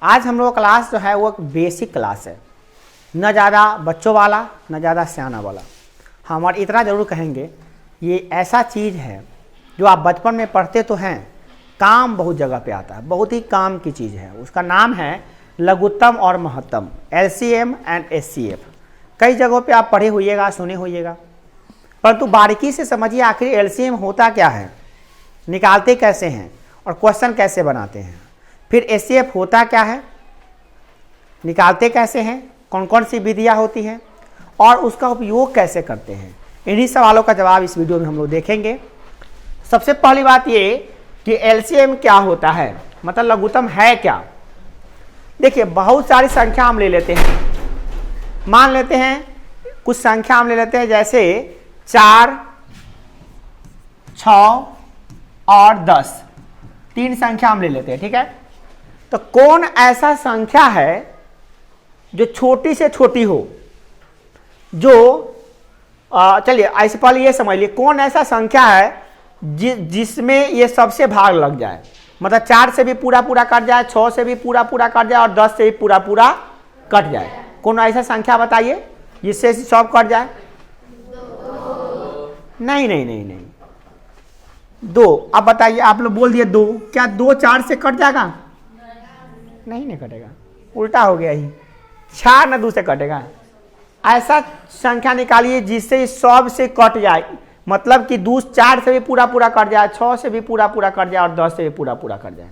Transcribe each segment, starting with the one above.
आज हम लोग क्लास जो है वो एक बेसिक क्लास है, न ज़्यादा बच्चों वाला न ज़्यादा सियाना वाला। हम और इतना ज़रूर कहेंगे, ये ऐसा चीज़ है जो आप बचपन में पढ़ते तो हैं, काम बहुत जगह पे आता है, बहुत ही काम की चीज़ है। उसका नाम है लघुत्तम और महत्तम, LCM एंड SCF। कई जगहों पे आप पढ़े होइएगा, सुने होइएगा, परंतु बारीकी से समझिए आखिर LCM होता क्या है, निकालते कैसे हैं और क्वेश्चन कैसे बनाते हैं। फिर SCF होता क्या है, निकालते कैसे हैं, कौन कौन सी विधियाँ होती हैं और उसका उपयोग कैसे करते हैं। इन्हीं सवालों का जवाब इस वीडियो में हम लोग देखेंगे। सबसे पहली बात ये कि LCM क्या होता है, मतलब लघुत्तम है क्या। देखिए, बहुत सारी संख्या हम ले लेते हैं, मान लेते हैं कुछ संख्या हम ले लेते हैं, जैसे 4, 6 और 10, 3 संख्या हम ले लेते हैं, ठीक है। तो कौन ऐसा संख्या है जो छोटी से छोटी हो, जो चलिए ऐसे पहले ये समझ लिए, कौन ऐसा संख्या है जिसमें ये सबसे भाग लग जाए, मतलब 4 से भी पूरा पूरा कट जाए, 6 से भी पूरा पूरा कट जाए और 10 से भी पूरा पूरा कट जाए। कौन ऐसा संख्या बताइए जिससे सब कट जाए। नहीं नहीं नहीं नहीं, 2। अब बताइए, आप लोग बोल दिए 2, क्या 2 4 से कट जाएगा? नहीं कटेगा, उल्टा हो गया ही, 4 न 2 से कटेगा। ऐसा संख्या निकालिए जिससे सब से कट जाए, मतलब कि 2 4 से भी पूरा पूरा कट जाए, 6 से भी पूरा पूरा कट जाए और 10 से भी पूरा पूरा कट जाए।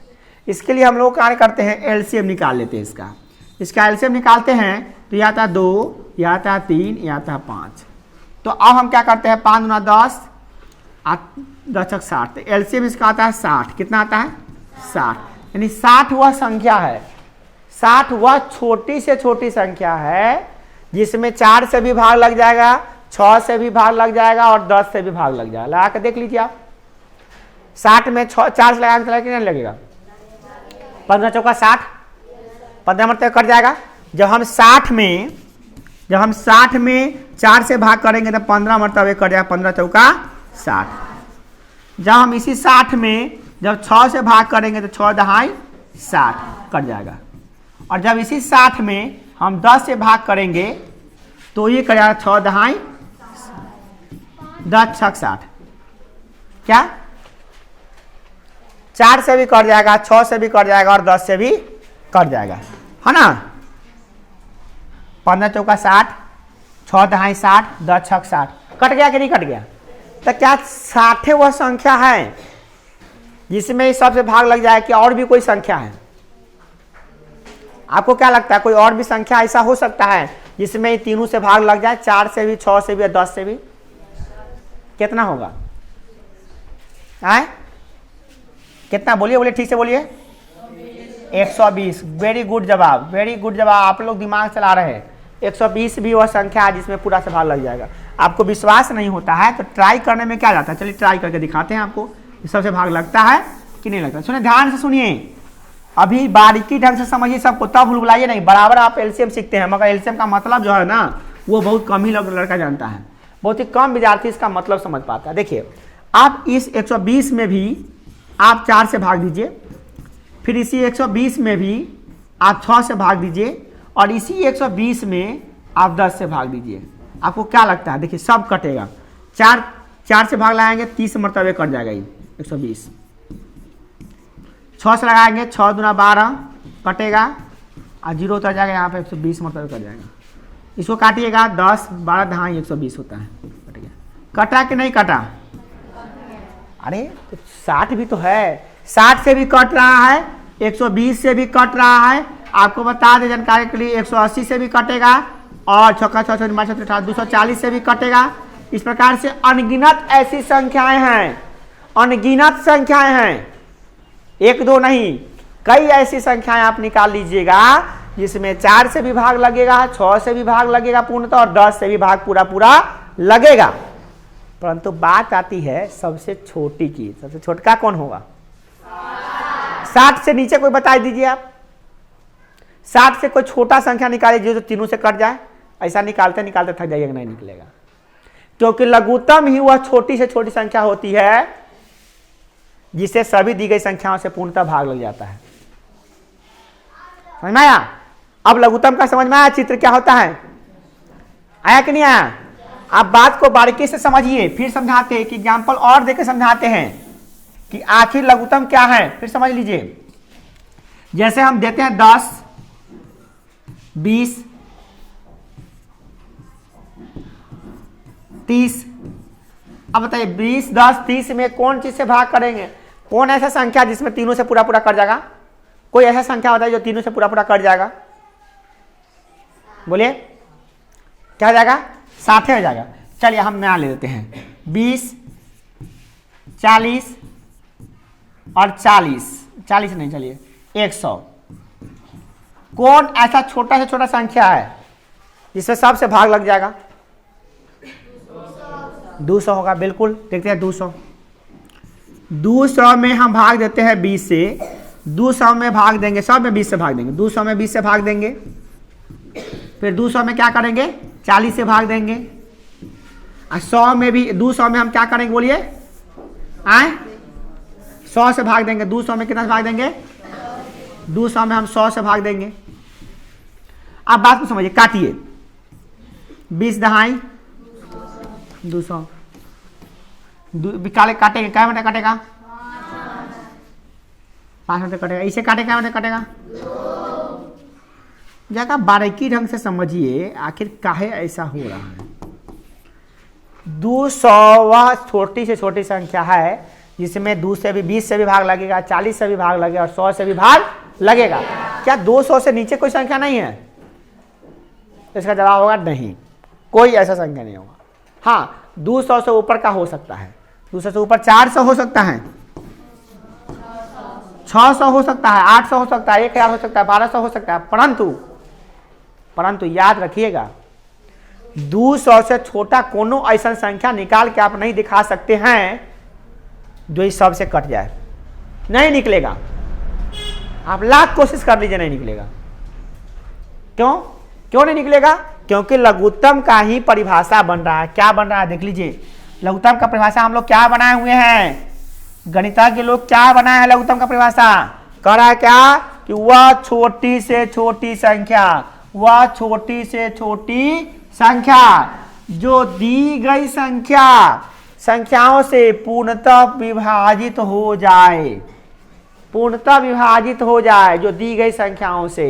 इसके लिए हम लोग कार्य करते हैं, LCM निकाल लेते हैं। इसका LCM निकालते हैं तो यह आता है 2, यह आता है 3, यह आता है 5। तो अब हम क्या करते हैं, 5 गुना 10, 10 60, तो LCM इसका आता है 60। कितना आता है? 60। यानी 60 वह संख्या है, 60 वह छोटी से छोटी संख्या है जिसमें 4 से भी भाग लग जाएगा, 6 से भी भाग लग जाएगा और 10 से भी भाग लग जाएगा। लगा के देख लीजिए आप, 60 में 4 से लगाने से कितना लगेगा? 15 चौका 60, 15 मरतबे कट जाएगा। जब हम 60 में 4 से भाग करेंगे तो 15 मरतबे कट जाएगा, 15 चौका 60। जब हम इसी 60 में जब 6 से भाग करेंगे तो 6 दहाई 60 कट जाएगा। और जब इसी 60 में हम 10 से भाग करेंगे तो ये कट जाएगा 6 दहाई 10 छक 60। क्या 4 से भी कट जाएगा, 6 से भी कट जाएगा और 10 से भी कट जाएगा, है ना। 15 चौका 60, 6 दहाई 60, 10 छक 60। कट गया कि नहीं कट गया? तो क्या 60 वह संख्या है जिसमें सबसे भाग लग जाए कि और भी कोई संख्या है? आपको क्या लगता है, कोई और भी संख्या ऐसा हो सकता है जिसमें तीनों से भाग लग जाए, 4 से भी, 6 से भी और 10 से भी? कितना होगा? कितना बोलिए ठीक से बोलिए। 120। वेरी गुड जवाब, वेरी गुड जवाब। आप लोग दिमाग चला रहे हैं। 120 भी वह संख्या है जिसमें पूरा से भाग लग जाएगा। आपको विश्वास नहीं होता है तो ट्राई करने में क्या जाता है, चलिए ट्राई करके दिखाते हैं आपको, सबसे भाग लगता है कि नहीं लगता। सुनिए, ध्यान से सुनिए, अभी बारीकी ढंग से समझिए सबको, तब भूल भुलाइए नहीं। बराबर आप LCM सीखते हैं, मगर LCM का मतलब जो है ना, वो बहुत कम ही लड़का जानता है, बहुत ही कम विद्यार्थी इसका मतलब समझ पाता है। देखिए, आप इस 120 में भी आप 4 से भाग दीजिए, फिर इसी 120 में भी आप 6 से भाग दीजिए और इसी 120 में आप 10 से भाग दीजिए। आपको क्या लगता है? देखिए, सब कटेगा। 4 से भाग लगाएंगे 30 मरतबे कट जाएगा ये 120। 6 से लगाएंगे 6 दूना 12 कटेगा और 0 उतर जाएगा, यहाँ पे 120 मरतबे कट जाएगा। इसको काटिएगा, 10 12 दहाई 120 होता है। कट गया। कटा कि नहीं कटा? अरे तो 60 भी तो है, 60 से भी कट रहा है, 120 से भी कट रहा है। आपको बता दें जानकारी के लिए, 180 से भी कटेगा और 240 से भी कटेगा। इस प्रकार से अनगिनत ऐसी संख्याएं हैं, अनगिनत संख्याएं हैं, 1 2 नहीं, कई ऐसी संख्याएं आप निकाल लीजिएगा जिसमें 4 से भी भाग लगेगा, 6 से भी भाग लगेगा पूर्णतः और 10 से भी भाग पूरा पूरा लगेगा। परंतु बात आती है सबसे छोटी की। सबसे छोटका कौन होगा? 60 से नीचे कोई बता दीजिए आप। 60 से कोई छोटा संख्या निकालिए जो तीनों से कट जाए। ऐसा निकालते निकालते थक जाइएगा, नहीं निकलेगा, क्योंकि लघुत्तम ही वह छोटी से छोटी संख्या होती है जिसे सभी दी गई संख्याओं से पूर्णतः भाग लग जाता है। समझ में आया? अब लघुत्तम का समझ में आया चित्र क्या होता है? आया कि नहीं आया? आप बात को बारीकी से समझिए, फिर समझाते हैं कि एग्जाम्पल और देके समझाते हैं कि आखिर लघुत्तम क्या है, फिर समझ लीजिए। जैसे हम देते हैं 10, 20, 30। अब बताइए 20, 10, 30 में कौन चीज से भाग करेंगे? कौन ऐसा संख्या जिसमें तीनों से पूरा पूरा कट जाएगा? कोई ऐसा संख्या होता है जो तीनों से पूरा पूरा कट जाएगा? बोलिए क्या हो जाएगा? 60 हो जाएगा। चलिए हम नया ले लेते हैं 20, 40 और 40 नहीं, चलिए 100। कौन ऐसा छोटा से छोटा संख्या है जिसमें सबसे भाग लग जाएगा? 200 होगा, बिल्कुल। देखते हैं 200 में हम भाग देते हैं 20 से। 200 में भाग देंगे, सब में 20 से भाग देंगे। 200 में 20 से भाग देंगे, फिर 200 में क्या करेंगे? 40 से भाग देंगे। और 100 में भी, 200 में हम क्या करेंगे बोलिए? 100 से भाग देंगे। 200 में कितना से भाग देंगे? 200 में हम 100 से भाग देंगे। अब बात को समझिए, काटिए। 20 दहाई 200 काटेंगे, क्या मिनट कटेगा? 5 मिनट कटेगा। इसे काटे क्या मिनट कटेगा? जगह बारीकी ढंग से समझिए आखिर काहे ऐसा हो रहा है। 200 वह छोटी से छोटी संख्या है जिसमें 2 से भी, 20 से भी भाग लगेगा, 40 से भी भाग लगेगा और 100 से भी भाग लगेगा। क्या 200 से नीचे कोई संख्या नहीं है? इसका जवाब होगा नहीं, कोई ऐसा संख्या नहीं होगा। हाँ, 200 से ऊपर का हो सकता है। 200 से ऊपर 400 हो सकता है, 600 हो सकता है, 800 हो सकता है, 1000 हो सकता है, 1200 हो सकता है। परंतु याद रखिएगा 200 से छोटा कोनो ऐसा संख्या निकाल के आप नहीं दिखा सकते हैं जो इस सब से कट जाए। नहीं निकलेगा। आप लाख कोशिश कर लीजिए, नहीं निकलेगा। क्यों नहीं निकलेगा? क्योंकि लघुत्तम का ही परिभाषा बन रहा है। क्या बन रहा है? देख लीजिए, लघुत्तम का परिभाषा हम लोग क्या बनाए हुए हैं? गणितज्ञ लोग क्या बनाए हैं लघुत्तम का परिभाषा? कह रहा है क्या कि वह छोटी से छोटी संख्या, वह छोटी से छोटी संख्या जो दी गई संख्याओं से पूर्णतः विभाजित हो जाए, पूर्णतः विभाजित हो जाए जो दी गई संख्याओं से।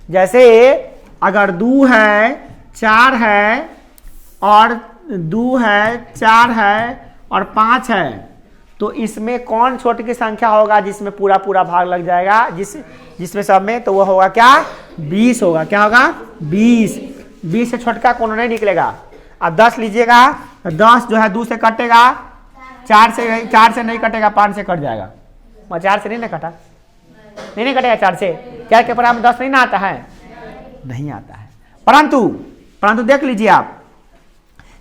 जैसे अगर 2 है, 4 है और 2 है, 4 है और 5 है, तो इसमें कौन छोटी की संख्या होगा जिसमें पूरा पूरा भाग लग जाएगा? जिसमें सब में, तो वह होगा क्या? 20 होगा। क्या होगा? 20 से छोटका कौन नहीं निकलेगा। अब 10 लीजिएगा, 10 जो है 2 से कटेगा, 4 से नहीं कटेगा, 5 से कट जाएगा। 4 से नहीं ना कटा, नहीं कटेगा 4 से। क्या के परिणाम 10 नहीं ना आता है? नहीं आता है। परंतु देख लीजिए आप,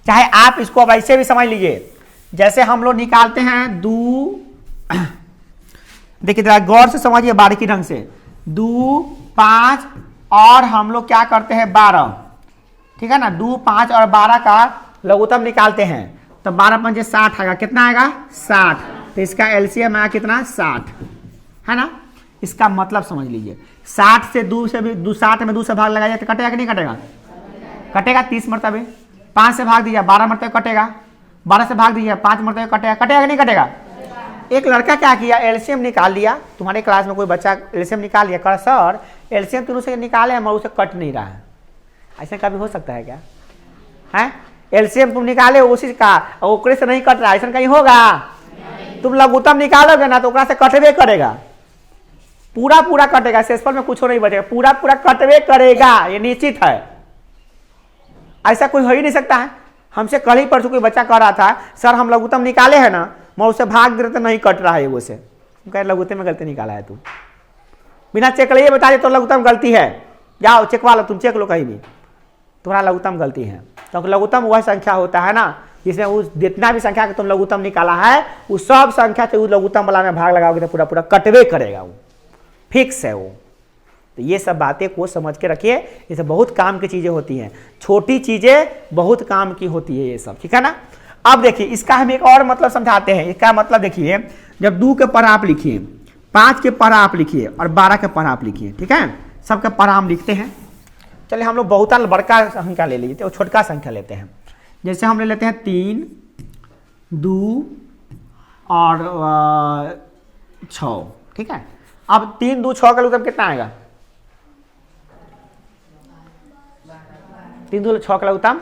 चाहे आप इसको अब ऐसे भी समझ लीजिए। जैसे हम लोग निकालते हैं 2, देखिए जरा गौर से समझिए बारीकी ढंग से। 2, 5 और हम लोग क्या करते हैं 12, ठीक है ना। 2, 5 और 12 का लघुत्तम निकालते हैं तो 12 पंजे 60 आएगा। कितना आएगा? 60। तो इसका एलसीएम आया कितना? 60, है ना। इसका मतलब समझ लीजिए, 60 से 2 से भी 60 में 2 से भाग लगाया तो कटेगा कि नहीं कटेगा? कटेगा 30 मरतबे। 5 से भाग दीजिए 12 मरतबे कटेगा। 12 से भाग दीजिए 5 मरतबे कटेगा। कटेगा कि नहीं कटेगा? एक लड़का क्या किया, एलसीएम निकाल लिया। तुम्हारे क्लास में कोई बच्चा एलसीएम निकाल लिया, कहा सर एलसीएम तीनों से निकाले मगर उसे कट नहीं रहा है। ऐसा कभी हो सकता है क्या? है एलसीएम तुम निकाले उसी का, ओकरे से नहीं कट रहा, ऐसा कहीं होगा? तुम लघुत्तम निकालोगे ना तो ओकरा से कटवे करेगा, पूरा पूरा कटेगा, शेषफल में कुछ नहीं बचेगा, पूरा पूरा कटवे करेगा, ये निश्चित है। ऐसा कोई हो ही नहीं सकता है। हमसे कल ही परसों कोई बच्चा कह रहा था सर हम लघुत्तम निकाले हैं ना, मैं उससे भाग दे तो नहीं कट रहा है वो से। कह लघुत्तम में गलती निकाला है तू, बिना चेक लिए बता दे तो लघुत्तम गलती है, जाओ चेकवा लो, तुम चेक लो कहीं भी, तुम्हारा लघुत्तम गलती है। क्योंकि लघुत्तम वह संख्या होता है ना जिसमें उस जितना भी संख्या का तुम लघुत्तम निकाला है उस सब संख्या से उस लघुत्तम वाला में भाग लगाओगे तो पूरा पूरा कटवे करेगा, वो फिक्स है वो। तो ये सब बातें को समझ के रखिए, ये सब बहुत काम की चीजें होती हैं, छोटी चीजें बहुत काम की होती है ये सब, ठीक है ना। अब देखिए इसका हम एक और मतलब समझाते हैं। इसका मतलब देखिए, जब 2 के पर आप लिखिए, 5 के पर आप लिखिए और 12 के पर आप लिखिए, ठीक है। सबका पढ़ा हम लिखते हैं। चलिए हम लोग बहुत बड़का संख्या ले लीजिए और छोटका संख्या लेते हैं। जैसे हम ले लेते हैं 3, 2 और 6, ठीक है। अब 3, 2, 6 का लघुत्तम कितना आएगा? 3, 2, 6 का लघुत्तम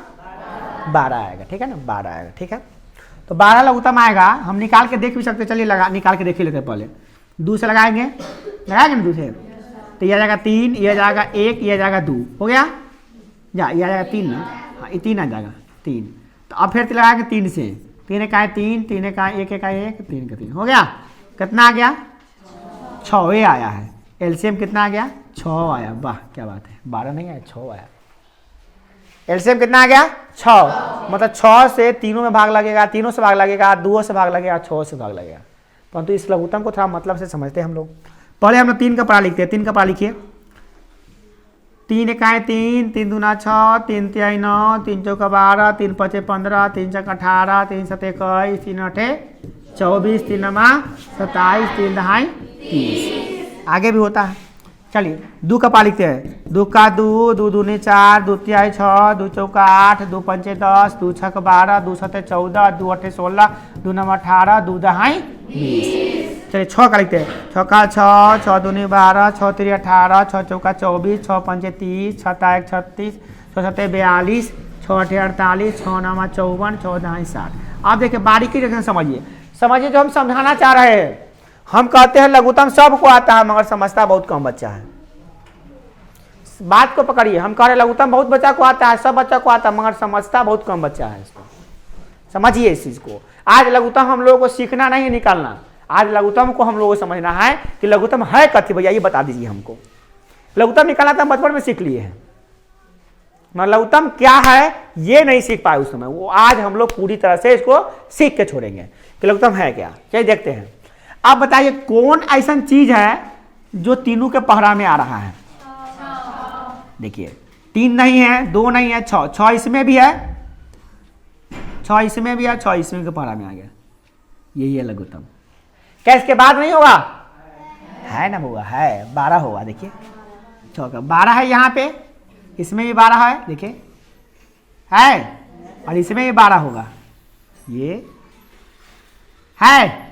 12 आएगा, ठीक है ना, 12 आएगा, ठीक है। तो 12 लघुत्तम आएगा, हम निकाल के देख भी सकते, चलिए लगा निकाल के देख ही लेते हैं। पहले 2 से लगाएंगे ना 2 से, तो यह आ जाएगा 3, यह जाएगा 1, यह जाएगा 2, हो गया जा, यह आ जाएगा 3 ना, हाँ ये 3 आ जाएगा 3। तो अब फिर लगाएंगे 3 से, 3 का 3, 3 का 1 का 1, 3 का 3, हो गया। कितना आ गया? 6 आया है। एलसीएम कितना आ गया? 6 आया। वाह क्या बात है, 12 नहीं आया, 6 आया। एलसीएम कितना आ गया? 6। मतलब 6 से तीनों में भाग लगेगा, 3 से भाग लगेगा, 2 से भाग लगेगा, 6 से भाग लगेगा। परंतु इस लघुत्तम को थोड़ा मतलब से समझते हैं हम लोग। पहले हम लोग 3 का पढ़ा लिखते हैं। 3 का पढ़ा लिखिए। 3 का 3, 3 दूना 6, 3 तिहाई 9, 3 चौका 12, 3 पचे 15, 3 छक्का 18, 3 सते 21, 3 अठे 24, 3 नमा 27, 3 दहाई 30। आगे भी होता है। चलिए 2 का पा लिखते हैं। 2 का 2, 2 दूनी 4, 2 तिहाई 6, 2 चौका 8, 2 पंचे 10, 2 छक्का 12, 2 सते 14, 2 अठे 16, 2 नमा 18, 2 दहाई 20। चलिए 6 का लिखते हैं। 6 का 6, 6 दूनी 12, 6 तिरी 18, 6 चौका 24, 6 पंचे 30, 6 ताक 36, 6 सते 42, 6 अठे 48, 6 नमा 54, 6 दहाई 60। आप देखिए बारीकी रखें, समझिए जो हम समझाना चाह रहे हैं। हम कहते हैं लघुत्तम सबको आता है मगर समझता बहुत कम बच्चा है। बात को पकड़िए, हम कह रहे लघुत्तम बहुत बच्चा को आता है, सब बच्चा को आता है मगर समझता बहुत कम बच्चा है। इसको समझिए इस चीज को। आज लघुत्तम हम लोगों को सीखना नहीं निकालना, आज लघुत्तम को हम लोगों को समझना है कि लघुत्तम है कथी भैया, ये बता दीजिए हमको। लघुत्तम निकालना तो हम बचपन में सीख लिए हैं, मगर लघुत्तम क्या है ये नहीं सीख पाए उस समय। वो आज हम लोग पूरी तरह से इसको सीख के छोड़ेंगे कि लघुत्तम है क्या। चलिए देखते हैं। आप बताइए कौन ऐसा चीज है जो तीनों के पहरा में आ रहा है? देखिए 3 नहीं है, 2 नहीं है, 6, 6 इसमें भी है, 6 इसमें भी है, 6 इसमें के पहरा में आ गया। यही है लघुत्तम। क्या इसके बाद नहीं होगा? है ना बुआ, है 12 होगा। देखिए 6 का 12 है, यहाँ पे इसमें भी 12 है, देखिए है, और इसमें भी 12 होगा। ये है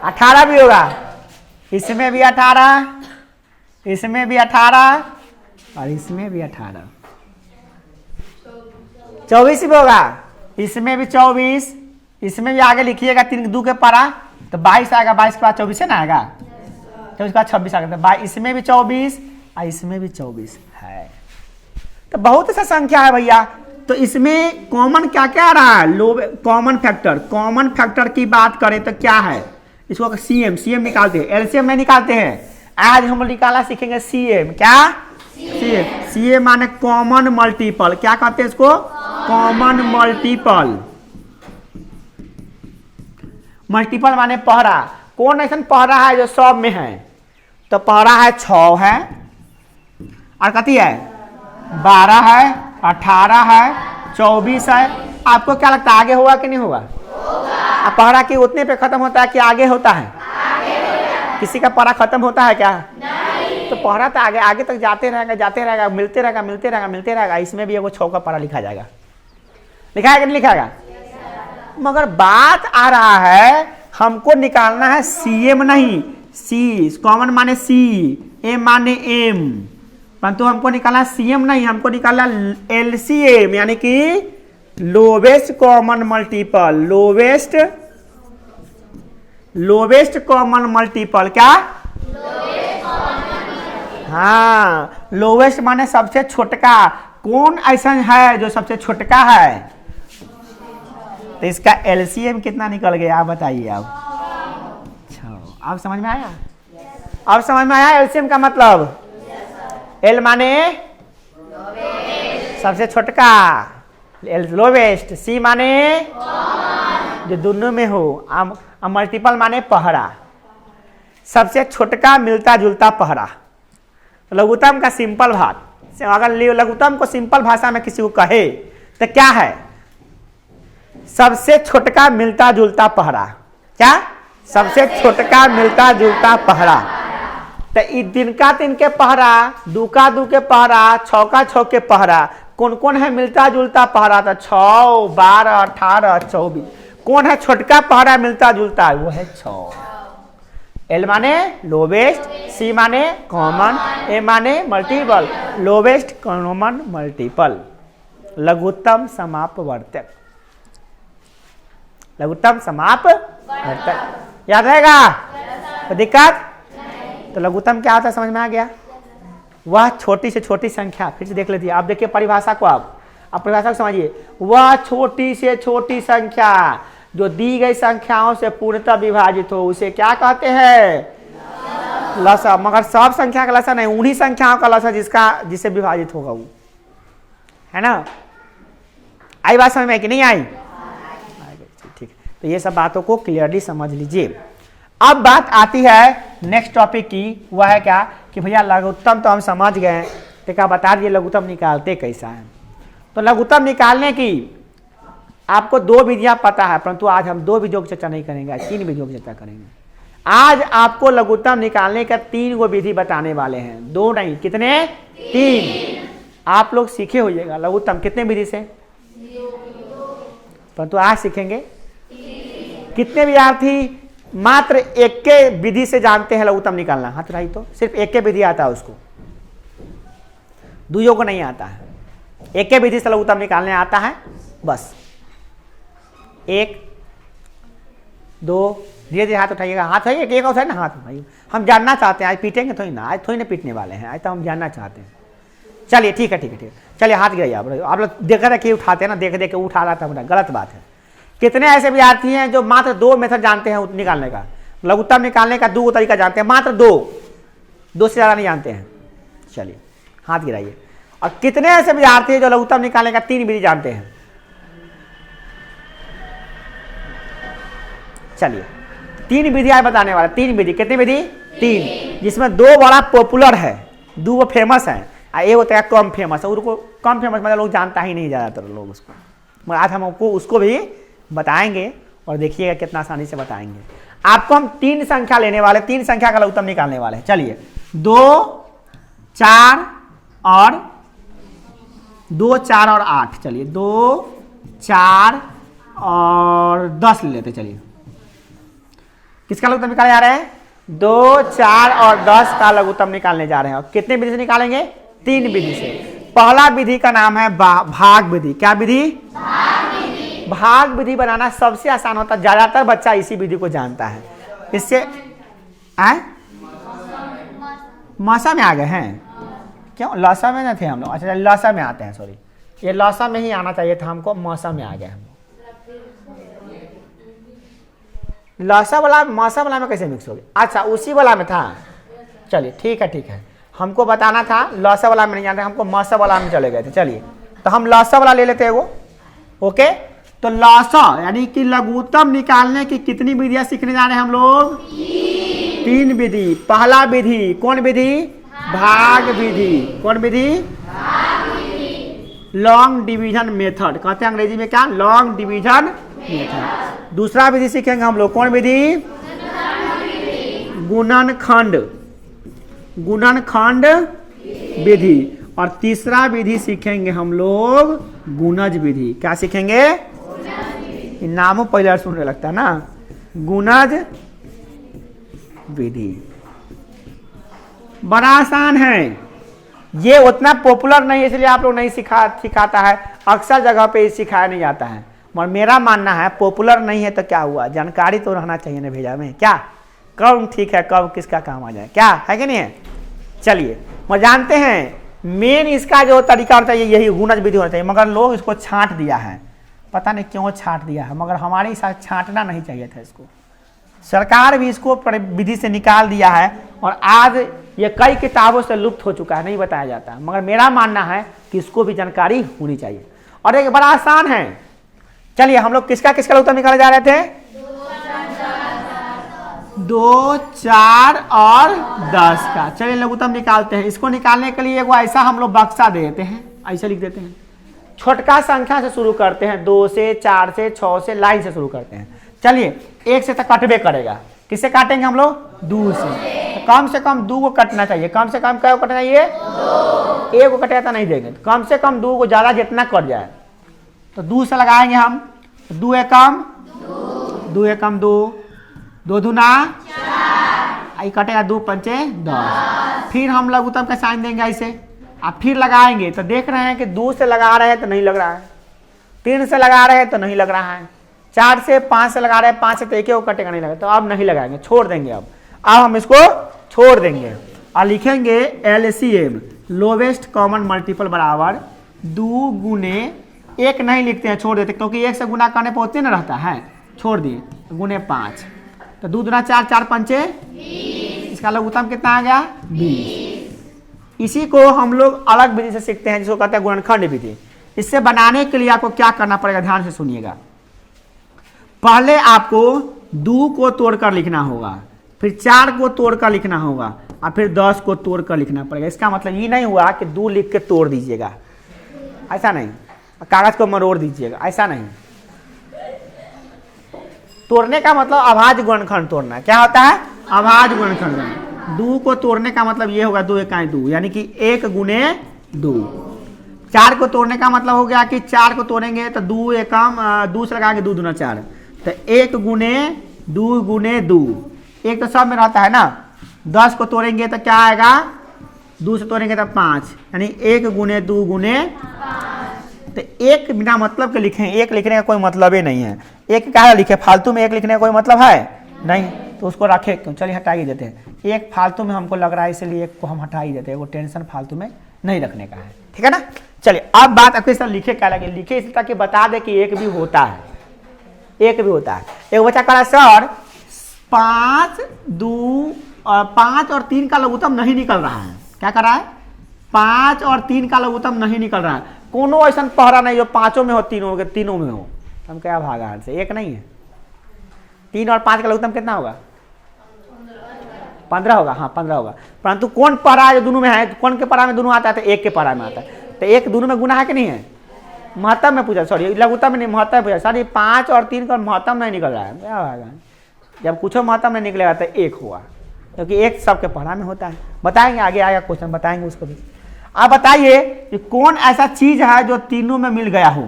18 भी होगा, इसमें भी 18, इसमें भी 18 और इसमें भी 18, 24 भी होगा, इसमें भी 24, इसमें भी आगे लिखिएगा 3 2 के पारा तो 22 आएगा, 22 के बाद 24 है ना आएगा, 24 के बाद 26 आएगा, तो इसमें भी 24 और इसमें भी 24 है। तो बहुत सा संख्या है भैया। तो इसमें कॉमन क्या क्या आ रहा है? कॉमन फैक्टर की बात करें तो क्या है? इसको सीएम निकालते हैं, एलसीएम नहीं निकालते हैं। आज हम निकाला सीखेंगे सीएम। क्या? सीएम माने कॉमन मल्टीपल। क्या कहते हैं इसको? Common multiple. मल्टीपल माने पहरा। कौन ऐसा पहरा है जो सब में है? तो पहरा है 6 है, और कथी है 12 है, 18 है, 24 है। आपको क्या लगता है आगे होगा कि नहीं होगा? पहरा की उतने पे खत्म होता है कि आगे होता है? किसी का पहरा खत्म होता है क्या? नहीं। तो पहरा तो आगे आगे तक जाते रहेगा, मिलते रहेगा। इसमें भी वो 6 का पहरा लिखा जाएगा। लिखा है कि नहीं लिखाएगा? मगर बात आ रहा है हमको निकालना है सीएम नहीं, सी कॉमन माने सी, एम माने एम, परंतु हमको निकालना सीएम नहीं, हमको निकालना एलसीएम यानी कि lowest common multiple. Lowest common multiple. क्या? हाँ, लोवेस्ट माने सबसे छोटका। कौन ऐसा है जो सबसे छोटका है? तो इसका एलसीएम कितना निकल गया आप बताइए। आप समझ में आया? अब समझ में आया एलसीएम का मतलब? एल माने सबसे छोटका, लोवेस्ट, सी माने जो दोनों में हो, मल्टीपल माने पहरा, सबसे छोटका मिलता जुलता पहरा। लघुत्तम का सिंपल बात, अगर लघुत्तम को सिंपल भाषा में किसी को कहे तो क्या है? सबसे छोटका मिलता जुलता पहरा। क्या? सबसे छोटका मिलता जुलता पहरा। तो दिन का दिन के पहरा, दू का दू के पहरा, छौ का छौ के पहरा, कौन कौन है मिलता जुलता पहरा? तो 6, 12, 18, 24। कौन है छोटका पहरा मिलता जुलता? वो है 6। एल माने लोवेस्ट, सी माने कॉमन, ए माने मल्टीपल, लोवेस्ट कॉमन मल्टीपल, लघुत्तम समापवर्तक, लघुत्तम समापवर्तक। याद रहेगा? तो दिक्कत? तो लघुत्तम क्या होता है समझ में आ गया? वह छोटी से छोटी संख्या, फिर से देख लीजिए, आप देखिए परिभाषा को, आप परिभाषा को समझिए। वह छोटी से छोटी संख्या जो दी गई संख्याओं से पूर्णतः विभाजित हो उसे क्या कहते हैं? लसा। मगर सब संख्या का लसा नहीं, उन्हीं संख्याओं का लसा जिससे विभाजित होगा वो, है ना? आई बात समझ में कि नहीं आई? ठीक है, तो ये सब बातों को क्लियरली समझ लीजिए। अब बात आती है नेक्स्ट टॉपिक की, वह है क्या कि भैया लघुत्तम तो हम समझ गए, तो क्या बता दिए लघुत्तम निकालते कैसा है। तो लघुत्तम निकालने की आपको 2 विधियां पता है, परंतु आज हम 2 विधियों की चर्चा नहीं करेंगे, 3 विधियों की चर्चा करेंगे। आज आपको लघुत्तम निकालने का 3 गो विधि बताने वाले हैं, 2 नहीं, कितने? 3। आप लोग सीखे होइएगा लघुत्तम कितने विधि से, परंतु आज सीखेंगे कितने विद्यार्थी मात्र एक के विधि से जानते हैं लघुत्तम निकालना? हाथ उठाइए। तो सिर्फ एक के विधि आता है उसको, दुइयों को नहीं आता है। एक के विधि से लघुत्तम निकालने आता है बस। 1, 2, धीरे धीरे हाथ उठाइएगा। हाथ है एक उठाइए ना, हाथ उठाइए। हम जानना चाहते हैं, आज पीटेंगे थोड़ी ना, आज थोड़ी ना पीटने वाले हैं, आज तो हम जानना चाहते हैं। चलिए ठीक है, ठीक है, ठीक है। चलिए हाथ गिराइए। आप लोग देख रहे कि उठाते हैं ना, देख देख के उठा रहा था, गलत बात है। कितने ऐसे विद्यार्थी हैं जो मात्र 2 मेथड जानते हैं निकालने का, लघुत्तम निकालने का 2 तरीका जानते हैं, मात्र 2 से ज्यादा नहीं जानते हैं? चलिए हाथ गिराइए। और कितने ऐसे विद्यार्थी हैं जो लघुत्तम निकालने का 3 विधि जानते हैं? चलिए 3 विधि आज बताने वाला। 3 विधि, कितनी विधि? 3, जिसमें 2 बड़ा पॉपुलर है, 2 फेमस है, एक होता है कम फेमस है। उनको कम फेमस मतलब लोग जानता ही नहीं ज्यादातर लोग उसको, मगर आज हम आपको उसको भी बताएंगे और देखिएगा कितना आसानी से बताएंगे। आपको हम 3 संख्या लेने वाले, 3 संख्या का लघुत्तम निकालने वाले हैं। चलिए 2, 4 और 8। चलिए 2, 4 और 10 ले लेते। चलिए किसका लघुत्तम निकालने जा रहे हैं? 2, 4 और 10 का लघुत्तम निकालने जा रहे हैं। और कितने विधि से निकालेंगे? 3 विधि से। पहला विधि का नाम है भाग विधि। क्या विधि? भाग विधि बनाना सबसे आसान होता है, ज्यादातर बच्चा इसी विधि को जानता है। इससे मौसा में आ गए हैं क्यों? लौसा में न थे हम लोग। अच्छा लौसा में आते हैं, सॉरी, ये लौसा में ही आना चाहिए था हमको, मौसा में आ गए हम लोग। लौसा वाला मौसा वाला में कैसे मिक्स हो गया? अच्छा उसी वाला में था। चलिए ठीक है, ठीक है, हमको बताना था लौसा वाला में नहीं जानते, हमको मौसा वाला में चले गए थे। चलिए तो हम लौसा वाला ले लेते हैं वो। ओके, तो लौसा यानी कि लघुत्तम निकालने की कितनी विधियां सीखने जा रहे हैं हम लोग? 3 विधि। पहला विधि कौन विधि? भाग विधि। कौन विधि? लॉन्ग डिवीजन मेथड कहते हैं अंग्रेजी में। क्या? Long division method. दूसरा विधि सीखेंगे हम लोग, कौन विधि? गुणनखंड, गुणनखंड विधि। और तीसरा विधि सीखेंगे हम लोग गुणज विधि। क्या सीखेंगे? नामों पहले सुनने लगता है ना, गुणज विधि। बड़ा आसान है, ये उतना पॉपुलर नहीं है इसलिए आप लोग नहीं सिखाता है, अक्सर जगह पे सिखाया नहीं जाता है। मगर मेरा मानना है पॉपुलर नहीं है तो क्या हुआ, जानकारी तो रहना चाहिए ना भेजा में। क्या कब ठीक है, कब किसका काम आ जाए, क्या है कि नहीं है? चलिए मैं जानते हैं मेन इसका जो तरीका होता है यही गुणज विधि होना चाहिए, मगर लोग इसको छांट दिया है, पता नहीं क्यों छांट दिया है, मगर हमारे साथ छांटना नहीं चाहिए था इसको। सरकार भी इसको विधि से निकाल दिया है और आज ये कई किताबों से लुप्त हो चुका है, नहीं बताया जाता। मगर मेरा मानना है कि इसको भी जानकारी होनी चाहिए और एक बड़ा आसान है। चलिए हम लोग किसका किसका उत्तर निकाले जा रहे थे? 2, 4 और 10 का। चलिए लघुत्तम निकालते हैं। इसको निकालने के लिए वो ऐसा हम लोग बक्सा दे देते हैं, ऐसे लिख देते हैं। छोटका संख्या से शुरू करते हैं, 2 से 4 से 6 से लाइन से शुरू करते हैं। चलिए 1 से तो कटबे करेगा, किससे काटेंगे हम लोग? 2 से। तो कम से कम 2 को कटना चाहिए। कम से कम क्या कटना चाहिए? 1 को कटेगा तो नहीं देंगे। तो कम से कम 2 को, ज़्यादा जितना कट जाए तो 2 से लगाएंगे हम। 2 एकम 2 एकम 2, 2 दूना 4, कटेगा 2 पंचे 10। फिर हम लघुत्तम का साइन देंगे ऐसे, आप फिर लगाएंगे तो देख रहे हैं कि 2 से लगा रहे हैं तो नहीं लग रहा है, 3 से लगा रहे हैं तो नहीं लग रहा है, 4 से 5 से लगा रहे हैं, 5 से तो एक कटेगा नहीं लगा, तो अब नहीं लगाएंगे, छोड़ देंगे। अब हम इसको छोड़ देंगे और लिखेंगे LCM लोवेस्ट कॉमन मल्टीपल बराबर 2 गुने 1 नहीं लिखते हैं, छोड़ देते, क्योंकि 1 से गुना करने पर उतने ना रहता है, छोड़ दिए, गुने 5। तो 2 दूना 4, 4 पंचे 20। इसका लघुत्तम कितना आ गया? 20। इसी को हम लोग अलग विधि से सीखते हैं जिसको कहते हैं गुणनखंड विधि। इससे बनाने के लिए आपको क्या करना पड़ेगा, ध्यान से सुनिएगा। पहले आपको 2 को तोड़कर लिखना होगा, फिर 4 को तोड़कर लिखना होगा और फिर 10 को तोड़कर लिखना पड़ेगा। इसका मतलब ये नहीं हुआ कि 2 लिख के तोड़ दीजिएगा, ऐसा नहीं, कागज को मरोड़ दीजिएगा, ऐसा नहीं। तोड़ने का मतलब अभाज्य गुणनखंड तोड़ना। क्या होता है? अभाज्य गुणनखंड। 2 को तोड़ने का मतलब ये होगा 2 इकाई 2, यानी कि 1 गुने 2। 4 को तोड़ने का मतलब हो गया कि 4 को तोड़ेंगे तो 2 एकम 2 से लगाएंगे 2 दूना 4, तो 1 गुने 2 गुने 2, 1 तो सब में रहता है ना। 10 को तोड़ेंगे तो क्या आएगा? 2 से तोड़ेंगे तो 5, यानी 1 गुने 2 गुने 5। तो 1 बिना मतलब के लिखें, 1 लिखने का कोई मतलब ही नहीं है। 1 क्या लिखे? फालतू में 1 लिखने का कोई मतलब है नहीं, तो उसको रखे क्यों? चलिए हटा ही देते हैं। 1 फालतू में हमको लग रहा है, इसलिए 1 को हम हटा ही देते हैं, वो टेंशन फालतू में नहीं रखने का है, ठीक है ना। चलिए अब बात आपके साथ लिखे क्या लगे, लिखे इस ताकि बता दे कि 1 भी होता है, 1 भी होता है। एक बच्चा कह रहा है सर 5 और 3 का लघुत्तम नहीं निकल रहा है। क्या कर रहा है? 5 और 3 का लघुत्तम नहीं निकल रहा है। कोनो ऐसा पहरा नहीं जो 5 में हो, तीनों में हो। हम क्या भागा हाल से, 1 नहीं है। 3 और 5 का लघुत्तम कितना होगा? 15 होगा। हाँ 15 होगा, परंतु कौन पहरा है जो दोनों में है? कौन के पहरा में दोनों आता है? तो 1 के पहरा में आता है। तो 1 दोनों में गुना है कि नहीं है? महत्तम में पूछा, सॉरी लघुत्तम में नहीं, महत्तम में पूछा। सर 5 और 3 का महत्तम नहीं निकल रहा है। क्या भागा, जब कुछ महत्तम नहीं निकलेगा तो 1 हुआ, क्योंकि 1 सबके पहरा में होता है। बताएंगे आगे आएगा क्वेश्चन, बताएंगे उसको भी। आप बताइए कि कौन ऐसा चीज है जो तीनों में मिल गया हो?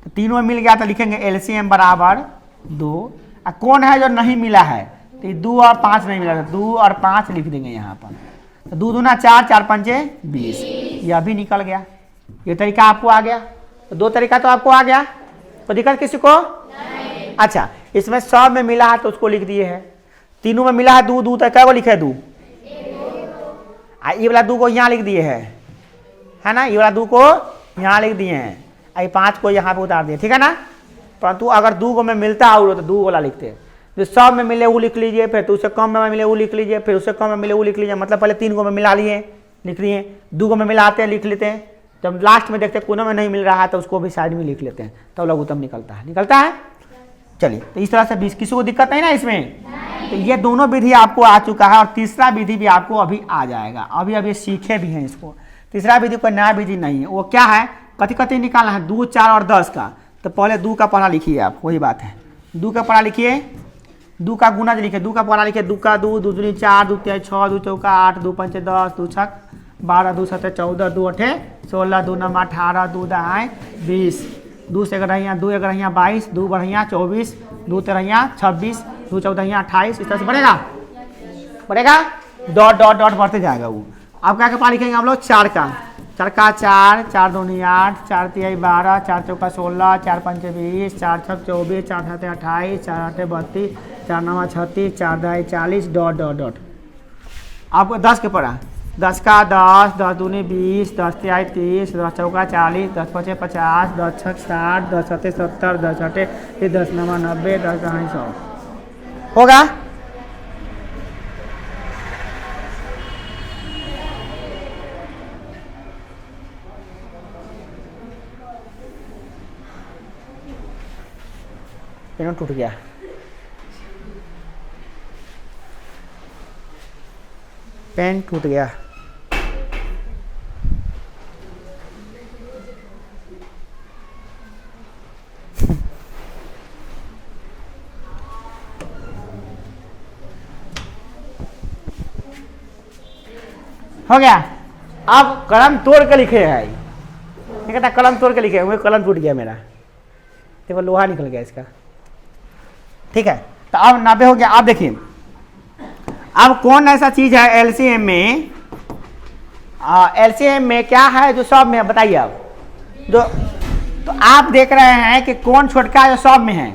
तो तीनों में मिल गया तो लिखेंगे LCM बराबर 2। कौन है जो नहीं मिला है? तो 2 और 5 नहीं मिला, 2 और 5 लिख देंगे यहाँ पर। तो 2 दूना 4, 4 पंचे 20, यह भी निकल गया। ये तरीका आपको आ गया। तो 2 तरीका तो आपको आ गया, तो दिक्कत किसी को नहीं। अच्छा, इसमें सब में मिला है तो उसको लिख दिए है। तीनों में मिला है 2, 2 तो क्या को लिखे? 2। ये वाला 2 को यहाँ लिख दिए है ना, ये वाला 2 को यहाँ लिख दिए हैं, 5 को यहाँ पे उतार दिए, ठीक है ना। परंतु अगर 2 को में मिलता है तो 2 वाला लिखते हैं। जो सब में मिले वो लिख लीजिए, फिर तो उससे कम में मिले वो लिख लीजिए, फिर उससे कम में मिले वो लिख लीजिए। मतलब पहले 3 को में मिला लिए, लिख लिए, 2 को में मिलाते हैं, लिख लेते हैं। जब लास्ट में देखते हैं कोनों में नहीं मिल रहा है तो उसको भी साइड में लिख लेते हैं, तब तो लघुत्तम निकलता है। चलिए, तो इस तरह से 20, किसी को दिक्कत नहीं ना इसमें। तो ये दोनों विधि आपको आ चुका है और तीसरा विधि भी आपको अभी आ जाएगा। अभी सीखे भी हैं इसको। तीसरा विधि कोई नया विधि नहीं है। वो क्या है? कति निकालना है 2, 4 और 10 का। तो पहले 2 का पढ़ा लिखिए आप, वही बात है। 2 का पढ़ा लिखिए, 2 का गुना लिखिए, 2 का पढ़ा लिखिए। 2 का 2, 2 दूनी 4, 2 तिहाई 6, 2 चौका 8, 2 पंचे 10, 2 छक 12, 2 सत्ते 14, 2 अठे 16, 2 नम 18, 2 दहाई 20, 2 से 2 11 22, 2 बढ़िया 24, 2 13 26, 2 14 28। इस तरह से बढ़ेगा, डॉट डॉट डॉट बढ़ते जाएगा वो। अब क्या पढ़ा लिखेंगे हम लोग? 4 का 4, 4 दूनी 8, 4 तिहाई 12, 4 चौका 16, 4 पंचे 20, 4 छक 24, 4 सत्ते 28, 4 आठे 32, 4 नवा 36, 4 दहाई 40, डॉट डॉट डॉट। आपको 10 के पढ़ा, 10 का 10, 10 दूनी 20, 10 तिहाई 30, 10 चौका 40, 10 पंचे 50, 10 छक 60, 10 सत्ते 70, 10 अठे 10 नवा 90, 10 दहाई 100 होगा। पेन टूट गया, पेन टूट गया। हो गया। अब कलम तोड़ के लिखे है, ये कहता कलम तोड़ के लिखे, वो कलम टूट गया मेरा, देखो लोहा निकल गया इसका, ठीक है। तो अब 90 हो गया। अब देखिए अब कौन ऐसा चीज है एलसीएम में, एलसीएम में क्या है जो सब में है, बताइए अब। जो तो आप देख रहे हैं कि कौन छोटका जो सब में है,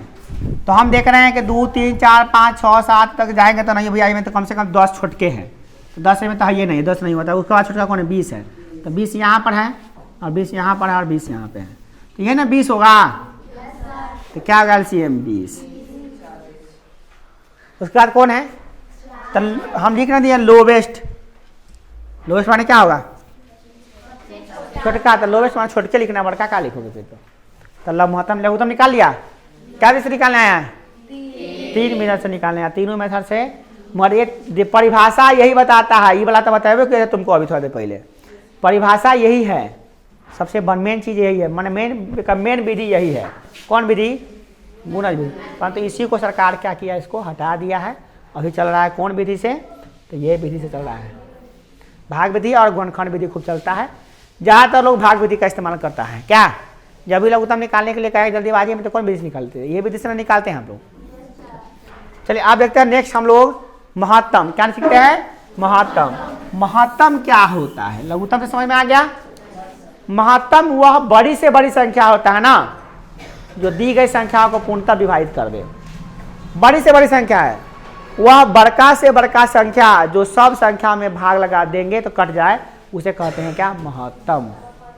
तो हम देख रहे हैं कि 2 3 4 5 6 7 तक जाएंगे तो नहीं भैया, में तो कम से कम 10 छोटके हैं, तो 10 में तो है ये नहीं, 10 नहीं होता। उसके बाद छोटका कौन है, 20 है, तो 20 यहाँ पर है और 20 यहाँ पर है और 20 यहाँ पे है, तो ये ना 20 होगा। तो क्या होगा एलसीएम 20। उसके बाद कौन है, तो हम लिख रहे दिया लोवेस्ट, लोवेस्ट माने क्या होगा, छोटका, तो लोवेस्ट माने छोटके लिखना, बड़का क्या लिखोगे फिर तो लघुत्तम लघुत्तम निकाल लिया। क्या से निकालना है, 3 मिनट से निकालना है, तीनों मेथड से। मगर ये परिभाषा यही बताता है, ये वाला तो बताए कि तुमको अभी थोड़ा देर पहले, परिभाषा यही है, सबसे मेन चीज यही है, माने मेन विधि यही है। कौन विधि, गुणज विधि। परंतु इसी को सरकार क्या किया, इसको हटा दिया है, अभी चल रहा है कौन विधि से, तो ये विधि से चल रहा है, भाग विधि और गुणनखंड विधि खूब चलता है। ज़्यादातर लोग भाग विधि का इस्तेमाल करता है। क्या, जब भी लघुत्तम निकालने के लिए कहे जल्दीबाजी में, तो कौन विधि से निकालते हैं, ये विधि से ना निकालते हैं हम लोग। चलिए आप देखते हैं नेक्स्ट हम लोग महत्तम, क्या सीखते हैं, महत्तम। महत्तम क्या होता है, लघुत्तम से समझ में आ गया। महत्तम वह बड़ी से बड़ी संख्या होता है ना, जो दी गई संख्याओं को पूर्णतः विभाजित कर दे। बड़ी से बड़ी संख्या है वह बड़का से बड़का संख्या जो सब संख्या में भाग लगा देंगे तो कट जाए, उसे कहते हैं क्या, महत्तम।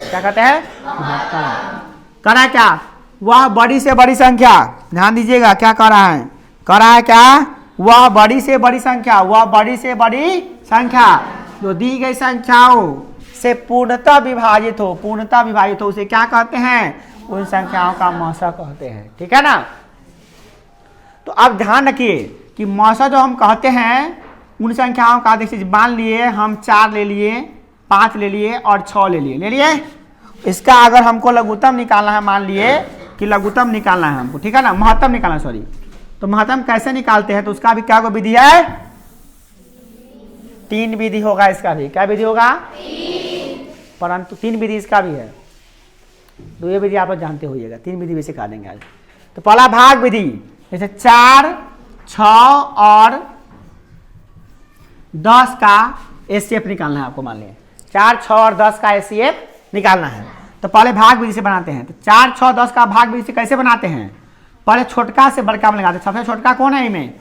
क्या कहते हैं, महत्तम। करा क्या, वह बड़ी से बड़ी संख्या, ध्यान दीजिएगा क्या कह रहा है, कह रहा है क्या, वह बड़ी से बड़ी संख्या, वह बड़ी से बड़ी संख्या जो दी गई संख्याओं से पूर्णतः विभाजित हो, पूर्णतः विभाजित हो, उसे क्या कहते हैं, उन संख्याओं का मौसा कहते हैं, ठीक है ना। तो अब ध्यान रखिए कि मौसा जो हम कहते हैं उन संख्याओं का, देखिए मान लिए हम 4 ले लिए, 5 ले लिए और 6 ले लिए, इसका अगर हमको लघुत्तम निकालना है, मान लिए कि लघुत्तम निकालना है हमको, ठीक है ना, महत्तम निकालना, सॉरी, तो महत्तम कैसे निकालते हैं, तो उसका भी क्या विधि है, 3 विधि होगा इसका भी। क्या विधि होगा, परंतु 3 विधि इसका भी है, 2 विधि आप लोग जानते होइएगा, 3 विधि भी सिखा देंगे आज। तो पहला भाग विधि, जैसे 4 6 और 10 का एचसीएफ निकालना है आपको, मान लिया 4 6 और 10 का एचसीएफ निकालना है, तो पहले भाग विधि से बनाते हैं। तो 4 6 10 का भाग विधि से कैसे बनाते हैं, पहले छोटका से बड़का में लगाते हैं। सबसे छोटका कौन है इनमें,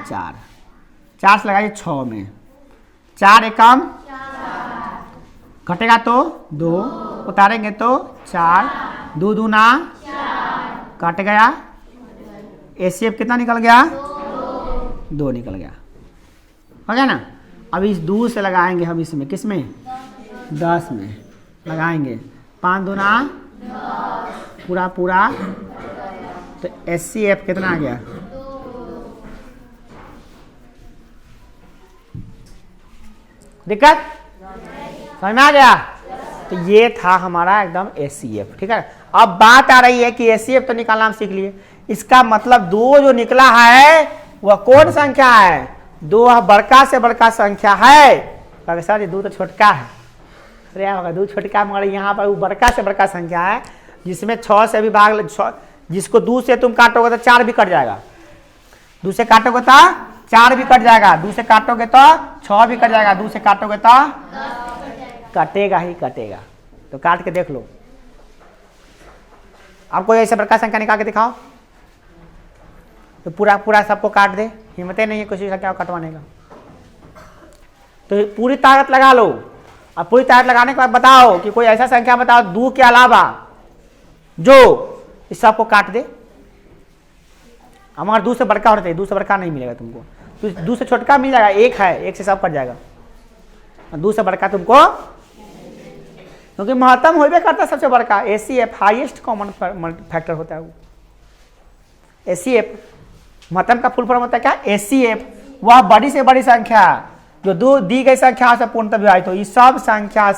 4, 4 से लगाइए 6 में, 4 एकम घटेगा तो 2, उतारेंगे तो 4, 2 दूना कट गया, एचसीएफ कितना निकल गया, 2 निकल गया, हो गया ना। अब इस 2 से लगाएंगे हम इसमें, किसमें, 10 में लगाएंगे, 5 दूना पूरा पूरा, तो एचसीएफ कितना आ गया, दिक्कत समझ में आ गया। तो ये था हमारा एकदम एचसीएफ, ठीक है। अब बात आ रही है कि एचसीएफ तो निकालना हम सीख लिए, इसका मतलब 2 जो निकला है वह कौन संख्या है, 2 बड़का से बड़का संख्या है। सर 2 तो छोटका है, अरे होगा 2 छोटका, मगर यहाँ पर वो बड़का से बड़का संख्या है जिसमें 6 से भी भाग, जिसको 2 से तुम काटोगे तो 4 भी कट जाएगा, 2 से काटोगे तो 4 भी कट जाएगा, 2 से काटोगे तो 6 भी कट जाएगा, 2 से काटोगे तो कटेगा ही कटेगा। तो काट के देख लो, आपको ऐसे बड़का संख्या निकाल के दिखाओ, तो पूरा पूरा सबको काट दे, हिम्मत नहीं है किसी संख्या को कटवाने का। तो पूरी ताकत लगा लो, अब पूरी ताकत लगाने के बाद बताओ कि कोई ऐसा संख्या बताओ 2 के अलावा जो इस सबको काट दे। हमारा 2 से बड़का होना चाहिए, 2 से बड़का नहीं मिलेगा तुमको, तो 2 से छोटका मिल जाएगा, 1 है, 1 से सब कट जाएगा, 2 से बड़का तुमको, क्योंकि महत्तम होबे करता सबसे बड़का, एचसीएफ हाईएस्ट कॉमन फैक्टर होता है वो। एचसीएफ महत्तम का फुल फॉर्म होता है क्या, एचसीएफ, वह बड़ी से बड़ी संख्या जो 2 दी गई संख्या से पूर्णतः विभाजित हो। ये सब संख्या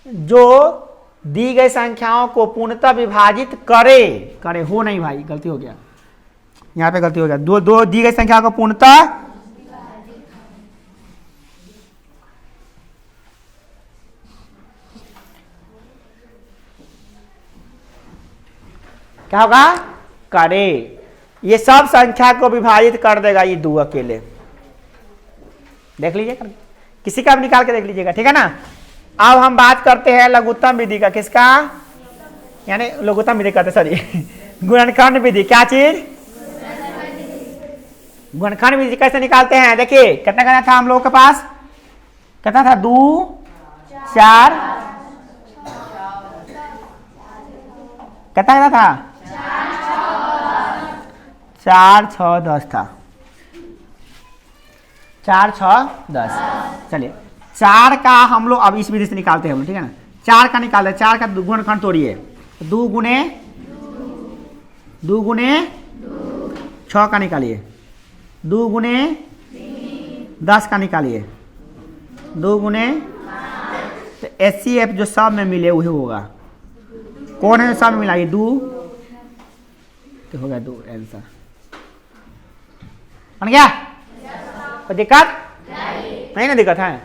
जो दी गई संख्याओं को पूर्णतः विभाजित करे हो नहीं भाई, गलती हो गया, यहाँ पे गलती हो गया, 2 दी गई संख्या को पूर्णतः क्या होगा, करे। ये सब संख्या को विभाजित कर देगा ये 2 अकेले। देख लीजिए किसी का भी निकाल के देख लीजिएगा, ठीक है ना। अब हम बात करते हैं लघुत्तम विधि का। किसका, यानी लघुत्तम विधि कहते, सॉरी गुणनखंड विधि। क्या चीज, गुणनखंड विधि कैसे निकालते हैं। देखिए कितना करना था हम लोगों के पास, कितना था, 2 4 कितना था, 4 6 10 था, 4 6 10। चलिए 4 का हम लोग अब इस विधि से निकालते हैं हम, ठीक है ना। 4 का निकालते, 4 का गुणनखंड तोड़िए, 2 गुने 6 का निकालिए, 2 गुने 10 का निकालिए, 2 गुने तो HCF जो सब में मिले वही होगा। कौन है सब में मिलाइए, 2 तो हो गया 2 आंसर बन गया। कोई दिक्कत नहीं ना, दिक्कत है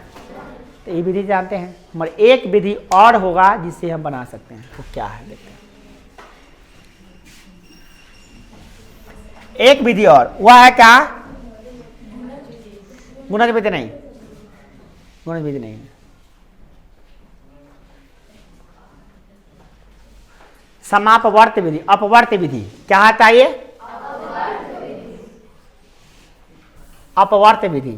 तो ये विधि जानते हैं। मगर एक विधि और होगा जिससे हम बना सकते हैं, वो क्या है देखते हैं। एक विधि और, वह है क्या, गुणज विधि नहीं, गुणज विधि नहीं, समापवर्त विधि, अपवर्त विधि। क्या है चाहिए, अपवर्त विधि।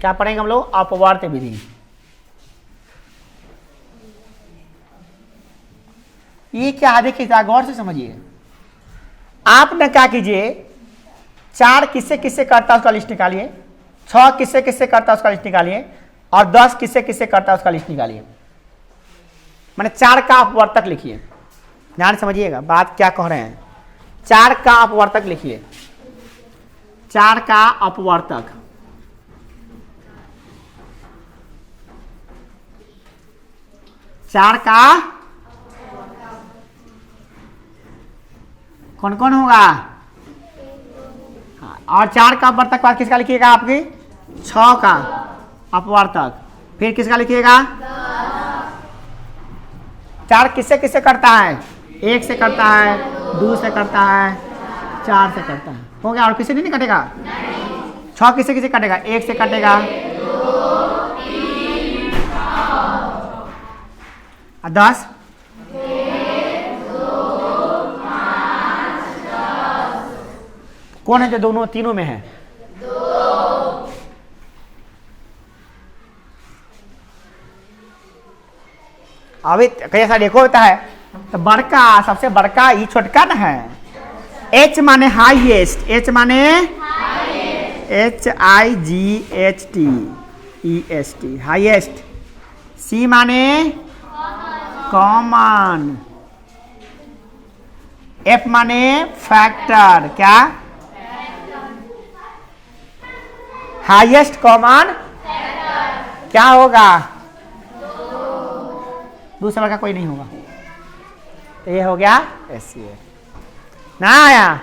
क्या पढ़ेंगे हम लोग, अपवर्त विधि। ये क्या है देखिए, गौर से समझिए। आपने क्या कीजिए, 4 किससे किससे करता है उसका लिस्ट निकालिए, 6 किससे किससे करता है उसका लिस्ट निकालिए, और 10 किससे किससे करता है उसका लिस्ट निकालिए। मैंने 4 का अपवर्तक लिखिए, ध्यान समझिएगा बात क्या कह रहे हैं। 4 का अपवर्तक लिखिए, 4 का अपवर्तक, चार का कौन कौन होगा, और 4 का अपवर्तक बाद किसका लिखिएगा, आपकी 6 का अपवर्तक, फिर किसका लिखिएगा, 4 किससे किससे करता है, 1 से करता है, 2 से करता है, 4 से करता है, हो गया। और किसी नहीं कटेगा, 6 किससे किससे कटेगा, 1 से कटेगा, 10 कौन है जो दोनों तीनों में है, अभी कैसा देखो होता है तो बड़का, सबसे बड़का ये छोटका ना है। H माने हाईएस्ट, H माने HIGHTEST हाईएस्ट, C माने कॉमन, F माने फैक्टर, क्या, हाईएस्ट कॉमन क्या होगा, दूसरा का कोई नहीं होगा। तो ये हो गया HCF ना आया।